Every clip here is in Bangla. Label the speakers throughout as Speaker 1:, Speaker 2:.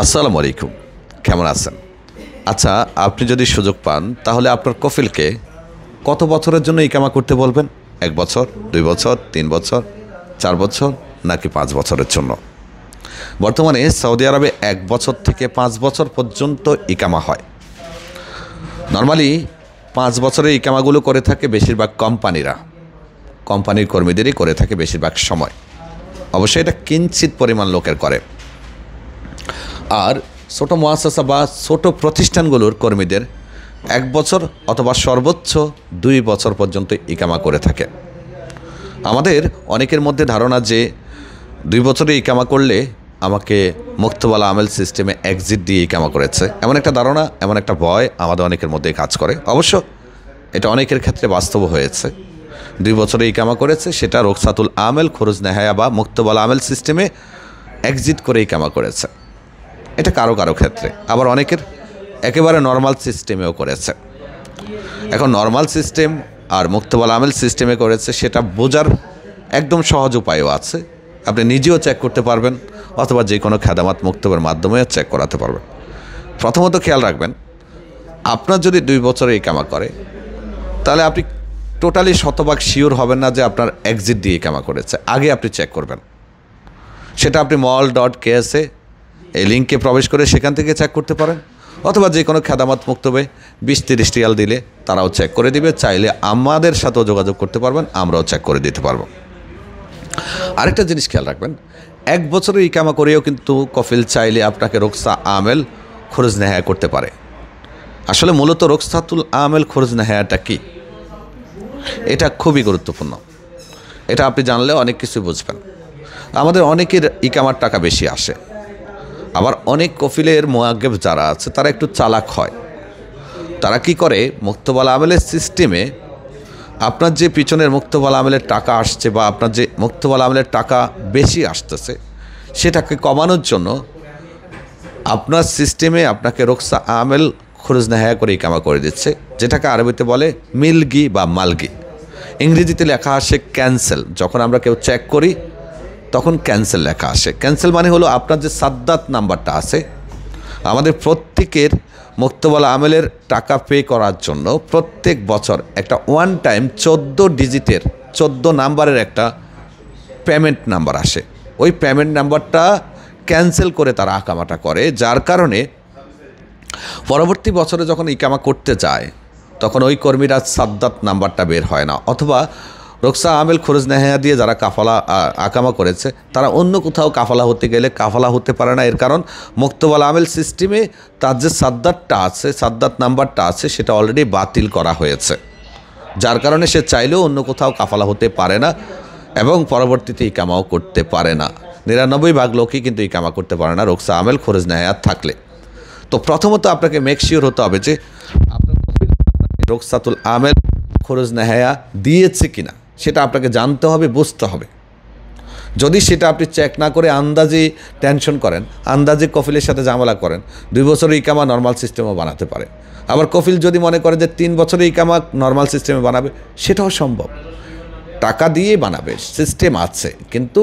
Speaker 1: আসসালামু আলাইকুম, কেমন আছেন? আচ্ছা, আপনি যদি সুযোগ পান তাহলে আপনার কফিলকে কত বছরের জন্য ইকামা করতে বলবেন? 1 বছর, 2 বছর, 3 বছর, 4 বছর নাকি 5 বছরের জন্য? বর্তমানে সৌদি আরবে 1 বছর থেকে 5 বছর পর্যন্ত ইকামা হয়। নর্মালি 5 বছরের ইকামাগুলো করে থাকে বেশিরভাগ কোম্পানির কর্মীদেরই করে থাকে বেশিরভাগ সময়। অবশ্যই এটা কিঞ্চিত পরিমাণ লোকের করে। আর ছোটো মুআসাসা বা ছোটো প্রতিষ্ঠানগুলোর কর্মীদের 1 বছর অথবা সর্বোচ্চ 2 বছর পর্যন্ত ইকামা করে থাকে। আমাদের অনেকের মধ্যে ধারণা যে 2 বছরে ইকামা করলে আমাকে মুক্তবাল আমেল সিস্টেমে এক্সিট দিয়ে ইকামা করেছে, এমন একটা ধারণা, এমন একটা ভয় আমাদের অনেকের মধ্যে কাজ করে। অবশ্য এটা অনেকের ক্ষেত্রে বাস্তব হয়েছে। 2 বছরে ইকামা করেছে, সেটা রুখসাতুল আমেল খরুজ নেহায়া বা মুক্তবাল আমেল সিস্টেমে এক্সিট করে ইকামা করেছে। এটা কারো ক্ষেত্রে, আবার অনেকের একেবারে নর্মাল সিস্টেমেও করেছে। এখন নর্মাল সিস্টেম আর মুক্তবাল আমেল সিস্টেমে করেছে সেটা বোঝার একদম সহজ উপায়ও আছে। আপনি নিজেও চেক করতে পারবেন অথবা যে কোনো খেদামাত মুক্তবের মাধ্যমেও চেক করাতে পারবেন। প্রথমত খেয়াল রাখবেন, আপনার যদি 2 বছরে ইকামা করে তাহলে আপনি টোটালি শতভাগ শিওর হবেন না যে আপনার এক্সিট দিয়ে ইকামা করেছে। আগে আপনি চেক করবেন। সেটা আপনি mall.ks-এ এই লিঙ্কে প্রবেশ করে সেখান থেকে চেক করতে পারেন, অথবা যে কোনো খেদামাত মুক্তবে 20-30 রিয়াল দিলে তারাও চেক করে দিবে। চাইলে আমাদের সাথেও যোগাযোগ করতে পারবেন, আমরাও চেক করে দিতে পারবো। আরেকটা জিনিস খেয়াল রাখবেন, 1 বছরের ইকামা করেও কিন্তু কফিল চাইলে আপনাকে রুখসা আমেল খরচ নেহায়া করতে পারে। আসলে মূলত রুখসাতুল আমেল খরচ নেহায়াটা কি, এটা খুবই গুরুত্বপূর্ণ। এটা আপনি জানলে অনেক কিছু বুঝবেন। আমাদের অনেকের ইকামার টাকা বেশি আসে, আবার অনেক কফিলের মুআজ্জেব যারা আছে তারা একটু চালাক হয়। তারা কি করে, মুক্তবাল আমেলের সিস্টেমে আপনার যে পিছনের মুক্তবাল আমেলের টাকা আসছে বা আপনার যে মুক্তবাল আমেলের টাকা বেশি আসতেছে সেটাকে কমানোর জন্য আপনার সিস্টেমে আপনাকে রুখসা আমেল খরচ নেহায়া করে ইকামা করে দিচ্ছে, যেটাকে আরবিতে বলে মিলগি বা মালগি। ইংরেজিতে লেখা আসে ক্যান্সেল। যখন আমরা কেউ চেক করি তখন ক্যান্সেল লেখা আসে। ক্যান্সেল মানে হলো আপনার যে সাদ্দাত নাম্বারটা আছে, আমাদের প্রত্যেকের মুক্তবাল আমেলের টাকা পে করার জন্য প্রত্যেক বছর একটা ওয়ান টাইম 14 ডিজিটের 14 নাম্বারের একটা পেমেন্ট নাম্বার আসে। ওই পেমেন্ট নাম্বারটা ক্যান্সেল করে তারা আকামাটা করে, যার কারণে পরবর্তী বছরে যখন ইকামা করতে যায় তখন ওই কর্মীরা সাদ্দাত নাম্বারটা বের হয় না, অথবা রুখসা আমেল খরচ নেহায়া দিয়ে যারা কাফালা আকামা করেছে তারা অন্য কোথাও কাফালা হতে গেলে কাফালা হতে পারে না। এর কারণ মুক্তবাল আমেল সিস্টেমে তার যে সাদ্দাতটা আছে, সাদ্দাত নাম্বারটা আছে, সেটা অলরেডি বাতিল করা হয়েছে, যার কারণে সে চাইলেও অন্য কোথাও কাফালা হতে পারে না এবং পরবর্তীতে ইকামাও করতে পারে না। 99% লোকই কিন্তু ইকামা করতে পারে না রুখসা আমেল খরচ নেহায়া থাকলে। তো প্রথমত আপনাকে মেক শিওর হতে হবে যে আপনার রুখসাতুল আমেল খরচ নেহায়া দিয়েছে কিনা, সেটা আপনাকে জানতে হবে, বুঝতে হবে। যদি সেটা আপনি চেক না করে আন্দাজে টেনশন করেন, আন্দাজে কফিলের সাথে ঝামেলা করেন, 2 বছরের ইকামা নর্মাল সিস্টেমও বানাতে পারে। আবার কফিল যদি মনে করে যে 3 বছরের ইকামা নর্মাল সিস্টেমে বানাবে, সেটাও সম্ভব। টাকা দিয়ে বানাবে, সিস্টেম আছে, কিন্তু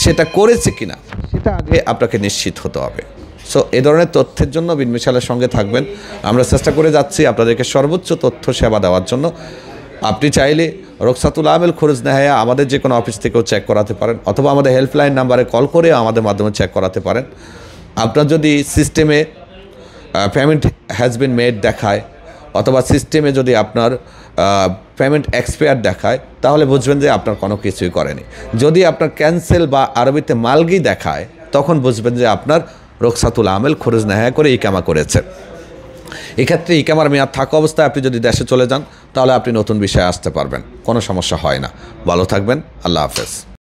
Speaker 1: সেটা করেছে কিনা সেটা আগে আপনাকে নিশ্চিত হতে হবে। সো এ ধরনের তথ্যের জন্য বিন মিশালের সঙ্গে থাকবেন। আমরা চেষ্টা করে যাচ্ছি আপনাদেরকে সর্বোচ্চ তথ্য সেবা দেওয়ার জন্য। আপনি চাইলে রুখসাতুল আমেল খরচ নেহায়া আমাদের যে কোনো অফিস থেকেও চেক করাতে পারেন, অথবা আমাদের হেল্পলাইন নাম্বারে কল করে আমাদের মাধ্যমে চেক করাতে পারেন। আপনার যদি সিস্টেমে পেমেন্ট হ্যাজ বিন মেড দেখায়, অথবা সিস্টেমে যদি আপনার পেমেন্ট এক্সপায়ার দেখায়, তাহলে বুঝবেন যে আপনার কোনো কিছুই করেনি। যদি আপনার ক্যান্সেল বা আরবিতে মালগি দেখায়, তখন বুঝবেন যে আপনার রুখসাতুল আমেল খরচ নেহায়া করে ইকামা করেছে। এক্ষেত্রে ইকামার মেয়াদ থাকা অবস্থায় আপনি যদি দেশে চলে যান তাহলে আপনি নতুন বিষয়ে আসতে পারবেন, কোনো সমস্যা হয় না। ভালো থাকবেন, আল্লাহ হাফেজ।